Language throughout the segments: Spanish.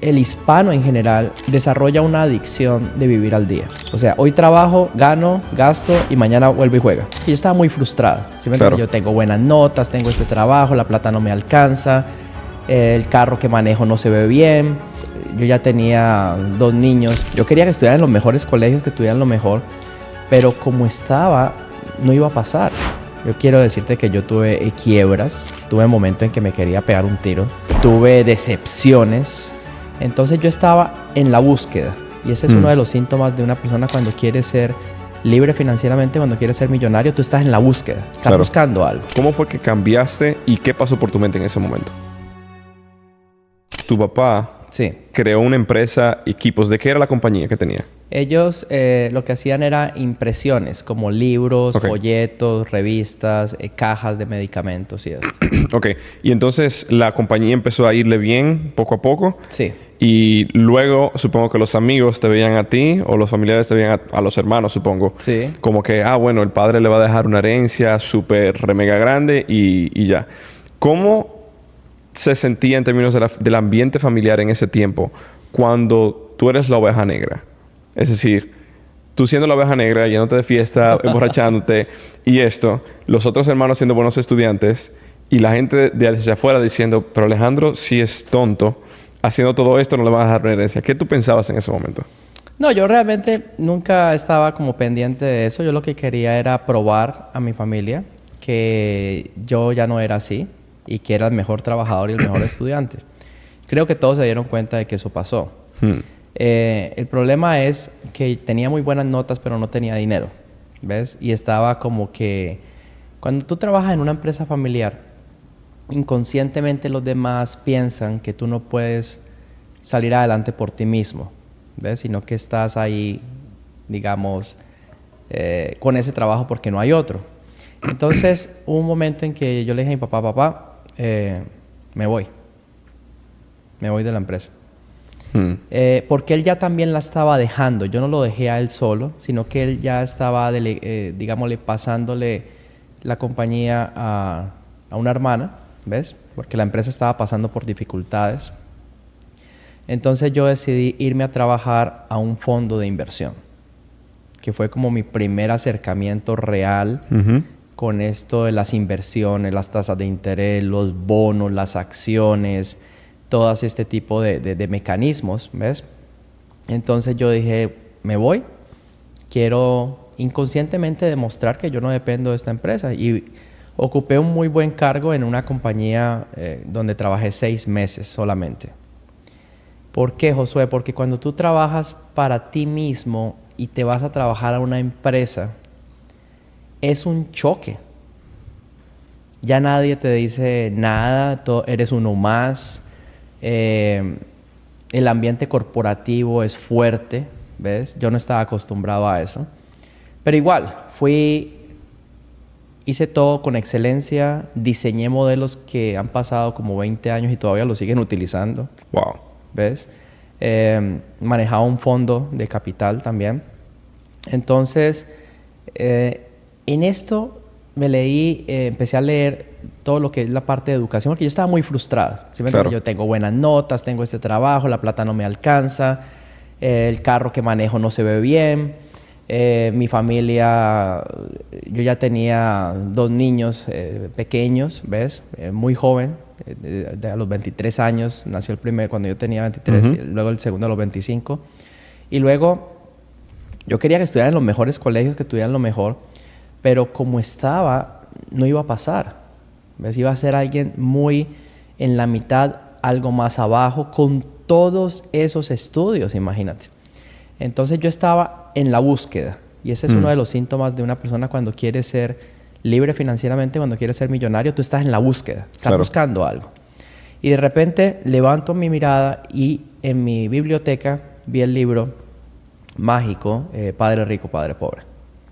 El hispano en general desarrolla una adicción de vivir al día. O sea, hoy trabajo, gano, gasto y mañana vuelvo y juega. Y yo estaba muy frustrado. ¿Sí me entiendes? Yo tengo buenas notas, tengo este trabajo, la plata no me alcanza, el carro que manejo no se ve bien. Yo ya tenía 2 niños. Yo quería que estuvieran en los mejores colegios, que estuvieran lo mejor. Pero como estaba, no iba a pasar. Yo quiero decirte que yo tuve quiebras, tuve momentos en que me quería pegar un tiro, tuve decepciones. Entonces yo estaba en la búsqueda y ese es uno de los síntomas de una persona cuando quiere ser libre financieramente, cuando quiere ser millonario, tú estás en la búsqueda, estás buscando algo. ¿Cómo fue que cambiaste y qué pasó por tu mente en ese momento? Tu papá creó una empresa, equipos. ¿De qué era la compañía que tenía? Ellos lo que hacían era impresiones, como libros, folletos, revistas, cajas de medicamentos y esto. Ok. Y entonces la compañía empezó a irle bien poco a poco. Sí. Y luego supongo que los amigos te veían a ti o los familiares te veían a los hermanos, supongo. Sí. Como que, bueno, el padre le va a dejar una herencia súper mega grande y ya. ¿Cómo se sentía en términos del ambiente familiar en ese tiempo cuando tú eres la oveja negra? Es decir, tú siendo la oveja negra, yéndote de fiesta, emborrachándote y esto, los otros hermanos siendo buenos estudiantes y la gente de hacia afuera diciendo, pero Alejandro sí es tonto, haciendo todo esto no le van a dejar una herencia. ¿Qué tú pensabas en ese momento? No, yo realmente nunca estaba como pendiente de eso. Yo lo que quería era probar a mi familia que yo ya no era así y que era el mejor trabajador y el mejor estudiante. Creo que todos se dieron cuenta de que eso pasó. El problema es que tenía muy buenas notas, pero no tenía dinero, ¿ves? Y estaba como que... Cuando tú trabajas en una empresa familiar, inconscientemente los demás piensan que tú no puedes salir adelante por ti mismo, ¿ves? Sino que estás ahí, digamos, con ese trabajo porque no hay otro. Entonces, hubo un momento en que yo le dije a mi papá, papá, me voy de la empresa. Porque él ya también la estaba dejando. Yo no lo dejé a él solo, sino que él ya estaba, digámosle, pasándole la compañía a una hermana, ¿ves? Porque la empresa estaba pasando por dificultades. Entonces yo decidí irme a trabajar a un fondo de inversión, que fue como mi primer acercamiento real con esto de las inversiones, las tasas de interés, los bonos, las acciones, todas este tipo de mecanismos, ¿ves? Entonces yo dije, me voy, quiero inconscientemente demostrar que yo no dependo de esta empresa. Y ocupé un muy buen cargo en una compañía donde trabajé 6 meses solamente. ¿Por qué, Josué? Porque cuando tú trabajas para ti mismo y te vas a trabajar a una empresa, es un choque. Ya nadie te dice nada, eres uno más. El ambiente corporativo es fuerte, ¿ves? Yo no estaba acostumbrado a eso. Pero igual, hice todo con excelencia, diseñé modelos que han pasado como 20 años y todavía lo siguen utilizando. Wow. ¿Ves? Manejaba un fondo de capital también. Entonces, en esto empecé a leer todo lo que es la parte de educación, porque yo estaba muy frustrado. ¿Sí? Yo tengo buenas notas, tengo este trabajo, la plata no me alcanza, el carro que manejo no se ve bien, mi familia, yo ya tenía 2 niños pequeños, ¿ves? Muy joven, a los 23 años, nació el primero cuando yo tenía 23, y luego el segundo a los 25. Y luego, yo quería que estuvieran en los mejores colegios, que estuvieran lo mejor, pero como estaba, no iba a pasar. ¿Ves? Iba a ser alguien muy en la mitad, algo más abajo, con todos esos estudios, imagínate. Entonces yo estaba en la búsqueda. Y ese es uno de los síntomas de una persona cuando quiere ser libre financieramente, cuando quiere ser millonario, tú estás en la búsqueda, estás buscando algo. Y de repente levanto mi mirada y en mi biblioteca vi el libro mágico, Padre Rico, Padre Pobre.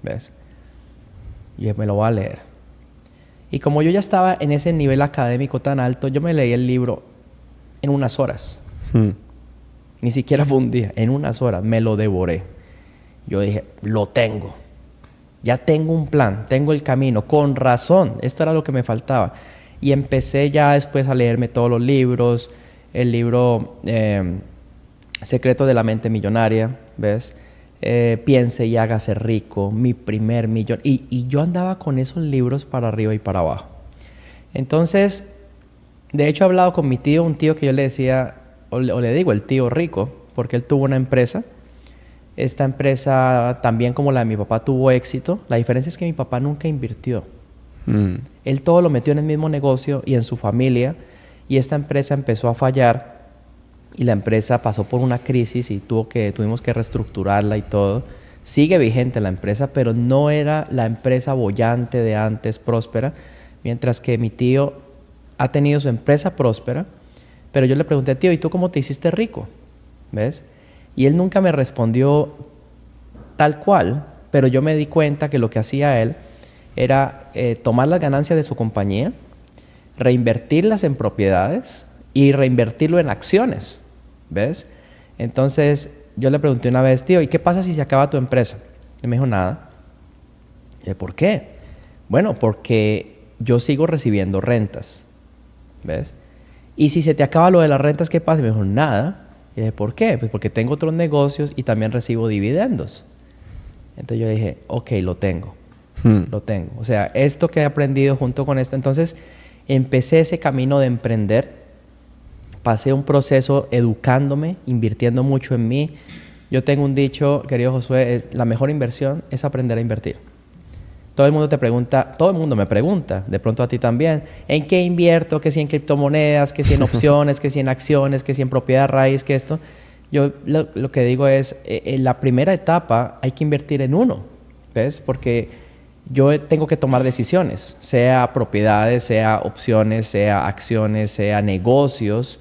¿Ves? Y me lo voy a leer. Y como yo ya estaba en ese nivel académico tan alto, yo me leí el libro en unas horas. Ni siquiera fue un día, en unas horas me lo devoré. Yo dije, lo tengo. Ya tengo un plan, tengo el camino. Con razón, esto era lo que me faltaba. Y empecé ya después a leerme todos los libros. El libro Secreto de la mente millonaria, ¿ves? Piense y hágase rico, mi primer millón. Y yo andaba con esos libros para arriba y para abajo. Entonces, de hecho he hablado con mi tío, un tío que yo le decía, o le digo el tío rico, porque él tuvo una empresa. Esta empresa, también como la de mi papá, tuvo éxito. La diferencia es que mi papá nunca invirtió. Él todo lo metió en el mismo negocio y en su familia. Y esta empresa empezó a fallar. Y la empresa pasó por una crisis y tuvimos que reestructurarla y todo. Sigue vigente la empresa, pero no era la empresa bollante de antes, próspera. Mientras que mi tío ha tenido su empresa próspera. Pero yo le pregunté, tío, ¿y tú cómo te hiciste rico? ¿Ves? Y él nunca me respondió tal cual, pero yo me di cuenta que lo que hacía él era tomar las ganancias de su compañía, reinvertirlas en propiedades y reinvertirlo en acciones, ¿ves? Entonces yo le pregunté una vez, tío, ¿y qué pasa si se acaba tu empresa? Y me dijo, nada. Y dije, ¿por qué? Bueno, porque yo sigo recibiendo rentas, ¿ves? Y si se te acaba lo de las rentas, ¿qué pasa? Y me dijo, nada. Y dije, ¿por qué? Pues porque tengo otros negocios y también recibo dividendos. Entonces yo dije, ok, lo tengo. Lo tengo. O sea, esto que he aprendido junto con esto. Entonces empecé ese camino de emprender. Pasé un proceso educándome, invirtiendo mucho en mí. Yo tengo un dicho, querido Josué, la mejor inversión es aprender a invertir. Todo el mundo te pregunta, todo el mundo me pregunta, de pronto a ti también, ¿en qué invierto? ¿Que si en criptomonedas? ¿Que si en opciones? ¿Que si en acciones? ¿Que si en propiedad raíz? ¿Que esto? Yo lo que digo es, en la primera etapa hay que invertir en uno, ¿ves? Porque yo tengo que tomar decisiones, sea propiedades, sea opciones, sea acciones, sea negocios.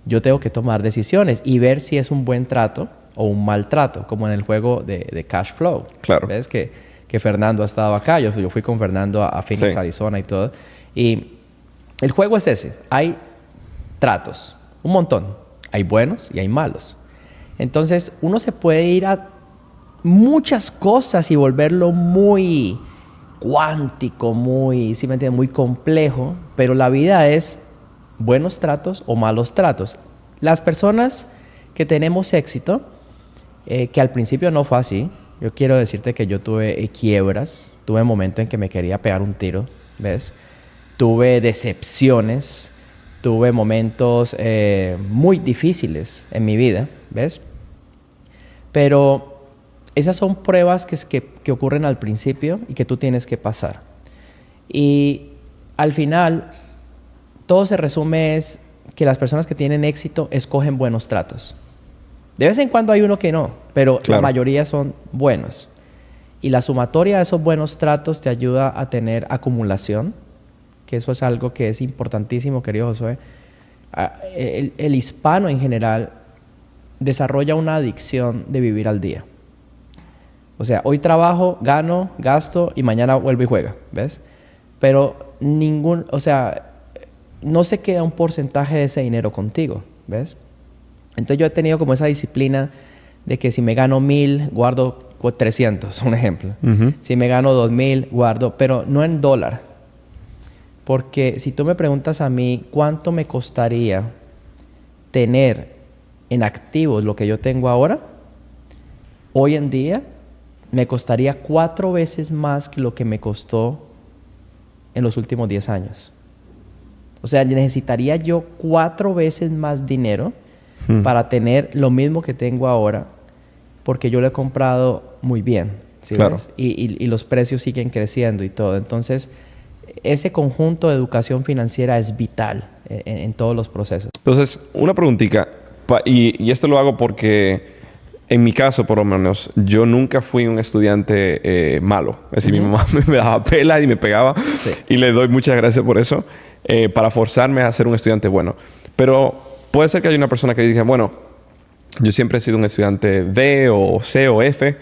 Yo tengo que tomar decisiones y ver si es un buen trato o un mal trato, como en el juego de Cash Flow. Claro. ¿Ves? Que Fernando ha estado acá. Yo fui con Fernando a Phoenix, Sí. Arizona y todo. Y el juego es ese. Hay tratos, un montón. Hay buenos y hay malos. Entonces, uno se puede ir a muchas cosas y volverlo muy cuántico, muy, ¿sí me entiendes? Muy complejo. Pero la vida es buenos tratos o malos tratos. Las personas que tenemos éxito, que al principio no fue así. Yo quiero decirte que yo tuve quiebras, tuve momentos en que me quería pegar un tiro, ¿ves? Tuve decepciones, tuve momentos muy difíciles en mi vida, ¿ves? Pero esas son pruebas que ocurren al principio y que tú tienes que pasar. Y al final, todo se resume es que las personas que tienen éxito escogen buenos tratos. De vez en cuando hay uno que no, pero Claro. la mayoría son buenos. Y la sumatoria de esos buenos tratos te ayuda a tener acumulación, que eso es algo que es importantísimo, querido Josué. El hispano en general desarrolla una adicción de vivir al día. O sea, hoy trabajo, gano, gasto y mañana vuelvo y juega, ¿ves? Pero no se queda un porcentaje de ese dinero contigo, ¿ves? Entonces yo he tenido como esa disciplina de que si me gano 1,000, guardo 300, un ejemplo. Si me gano 2,000, guardo, pero no en dólar. Porque si tú me preguntas a mí cuánto me costaría tener en activos lo que yo tengo ahora, hoy en día me costaría 4 veces más que lo que me costó en los últimos 10 años. O sea, necesitaría yo 4 veces más dinero para tener lo mismo que tengo ahora, porque yo lo he comprado muy bien, ¿sí Claro. ves? Y los precios siguen creciendo y todo. Entonces, ese conjunto de educación financiera es vital en todos los procesos. Entonces, una preguntita, y esto lo hago porque en mi caso, por lo menos, yo nunca fui un estudiante malo. Es decir, mi mamá me daba pela y me pegaba. Sí. Y le doy muchas gracias por eso, para forzarme a ser un estudiante bueno. Pero puede ser que haya una persona que diga, bueno, yo siempre he sido un estudiante D o C o F.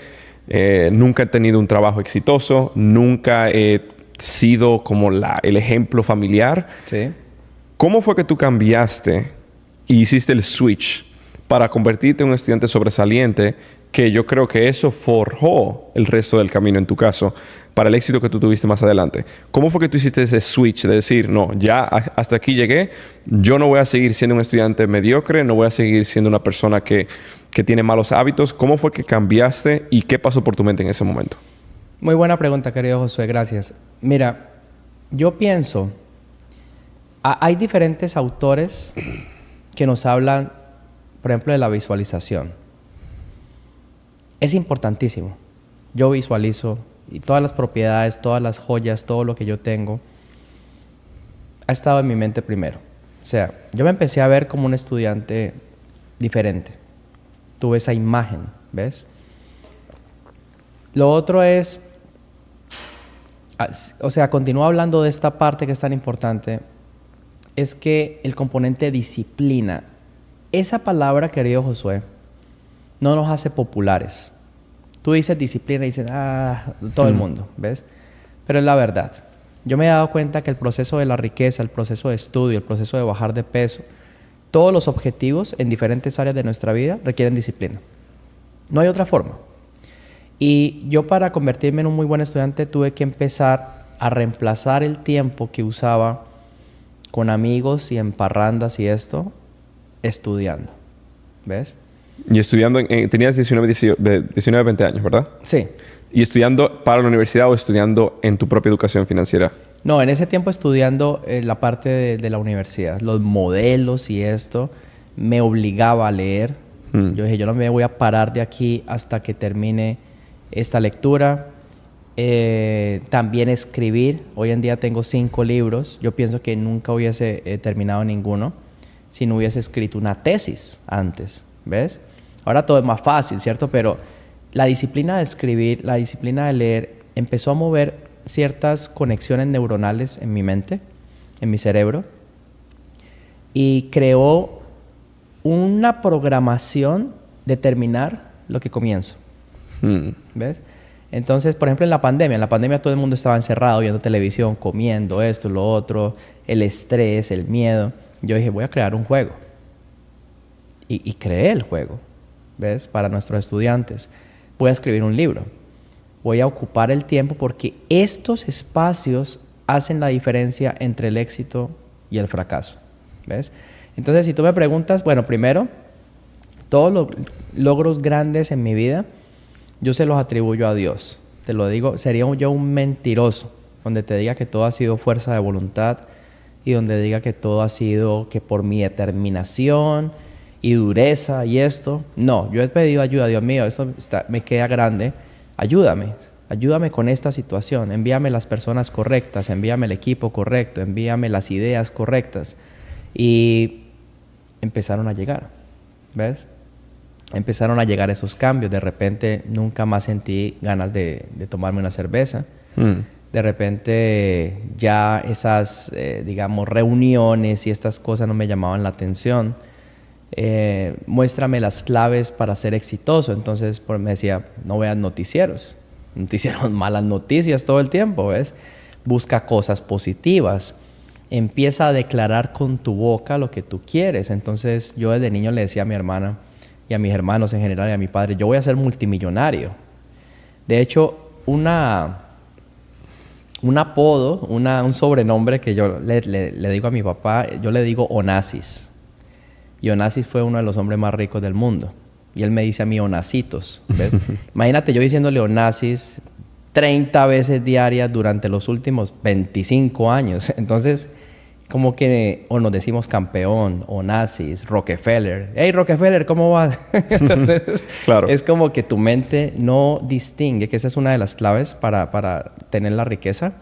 Nunca he tenido un trabajo exitoso. Nunca he sido como el ejemplo familiar. Sí. ¿Cómo fue que tú cambiaste y hiciste el switch para convertirte en un estudiante sobresaliente, que yo creo que eso forjó el resto del camino en tu caso para el éxito que tú tuviste más adelante? ¿Cómo fue que tú hiciste ese switch de decir, no, ya hasta aquí llegué, yo no voy a seguir siendo un estudiante mediocre, no voy a seguir siendo una persona que que tiene malos hábitos. ¿Cómo fue que cambiaste y qué pasó por tu mente en ese momento? Muy buena pregunta, querido Josué. Gracias. Mira, yo pienso, hay diferentes autores que nos hablan, por ejemplo, de la visualización. Es importantísimo. Yo visualizo y todas las propiedades, todas las joyas, todo lo que yo tengo ha estado en mi mente primero. O sea, yo me empecé a ver como un estudiante diferente. Tuve esa imagen, ¿ves? Lo otro es, o sea, continúo hablando de esta parte que es tan importante, es que el componente disciplina, esa palabra, querido Josué, no nos hace populares. Tú dices disciplina y dices, todo el mundo, ¿ves? Pero es la verdad. Yo me he dado cuenta que el proceso de la riqueza, el proceso de estudio, el proceso de bajar de peso, todos los objetivos en diferentes áreas de nuestra vida requieren disciplina. No hay otra forma. Y yo, para convertirme en un muy buen estudiante, tuve que empezar a reemplazar el tiempo que usaba con amigos y en parrandas y esto, estudiando. ¿Ves? Y estudiando, tenías 19, 20 años, ¿verdad? Sí. ¿Y estudiando para la universidad o estudiando en tu propia educación financiera? No, en ese tiempo estudiando la parte de la universidad. Los modelos y esto me obligaba a leer. Yo dije, yo no me voy a parar de aquí hasta que termine esta lectura. También escribir. Hoy en día tengo 5 libros. Yo pienso que nunca hubiese terminado ninguno si no hubiese escrito una tesis antes. ¿Ves? Ahora todo es más fácil, ¿cierto? Pero la disciplina de escribir, la disciplina de leer, empezó a mover ciertas conexiones neuronales en mi mente, en mi cerebro, y creó una programación de terminar lo que comienzo. ¿Ves? Entonces, por ejemplo, en la pandemia todo el mundo estaba encerrado, viendo televisión, comiendo esto, lo otro, el estrés, el miedo. Yo dije, voy a crear un juego. Y creé el juego, ¿ves? Para nuestros estudiantes. Voy a escribir un libro. Voy a ocupar el tiempo porque estos espacios hacen la diferencia entre el éxito y el fracaso, ¿ves? Entonces, si tú me preguntas, bueno, primero, todos los logros grandes en mi vida, yo se los atribuyo a Dios. Te lo digo, sería yo un mentiroso donde te diga que todo ha sido fuerza de voluntad y donde diga que todo ha sido que por mi determinación y dureza y esto. No, yo he pedido ayuda. Dios mío, esto me queda grande. Ayúdame con esta situación. Envíame las personas correctas, envíame el equipo correcto, envíame las ideas correctas. Y empezaron a llegar, ¿ves? Empezaron a llegar esos cambios. De repente nunca más sentí ganas de tomarme una cerveza. De repente ya esas, digamos, reuniones y estas cosas no me llamaban la atención. Muéstrame las claves para ser exitoso. Entonces me decía, no veas noticieros, malas noticias todo el tiempo, ¿ves? Busca cosas positivas, empieza a declarar con tu boca lo que tú quieres. Entonces yo desde niño le decía a mi hermana y a mis hermanos en general y a mi padre, yo voy a ser multimillonario. De hecho, un apodo, un sobrenombre que yo le digo a mi papá, yo le digo Onassis. Y Onassis fue uno de los hombres más ricos del mundo. Y él me dice a mí Onasitos, ¿ves? Imagínate yo diciéndole Onassis 30 veces diarias durante los últimos 25 años. Entonces, como que o nos decimos campeón, Onassis, Rockefeller. Hey, Rockefeller, ¿cómo vas? Entonces, claro. Es como que tu mente no distingue, que esa es una de las claves para tener la riqueza.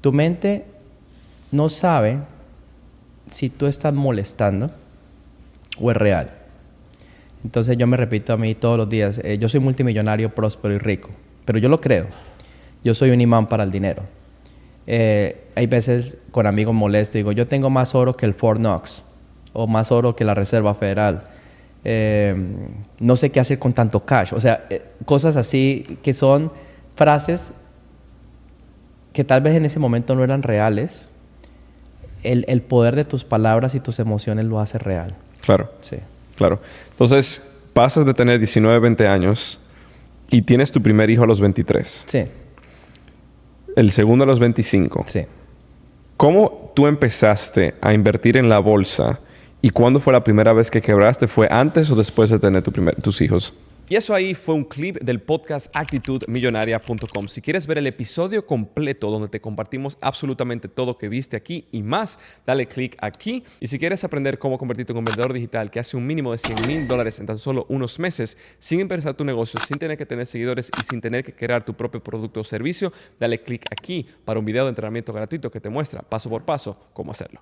Tu mente no sabe si tú estás molestando o es real. Entonces yo me repito a mí todos los días, yo soy multimillonario, próspero y rico, pero yo lo creo. Yo soy un imán para el dinero. Hay veces con amigos molesto digo, yo tengo más oro que el Fort Knox o más oro que la Reserva Federal. No sé qué hacer con tanto cash. O sea, cosas así que son frases que tal vez en ese momento no eran reales. El poder de tus palabras y tus emociones lo hace real. Claro. Sí. Claro. Entonces, pasas de tener 19, 20 años y tienes tu primer hijo a los 23. Sí. El segundo a los 25. Sí. ¿Cómo tú empezaste a invertir en la bolsa ¿Y cuándo fue la primera vez que quebraste? ¿Fue antes o después de tener tus hijos? Y eso ahí fue un clip del podcast actitudmillonaria.com. Si quieres ver el episodio completo donde te compartimos absolutamente todo que viste aquí y más, dale click aquí. Y si quieres aprender cómo convertirte en un vendedor digital que hace un mínimo de $100,000 en tan solo unos meses, sin empezar tu negocio, sin tener que tener seguidores y sin tener que crear tu propio producto o servicio, dale click aquí para un video de entrenamiento gratuito que te muestra paso por paso cómo hacerlo.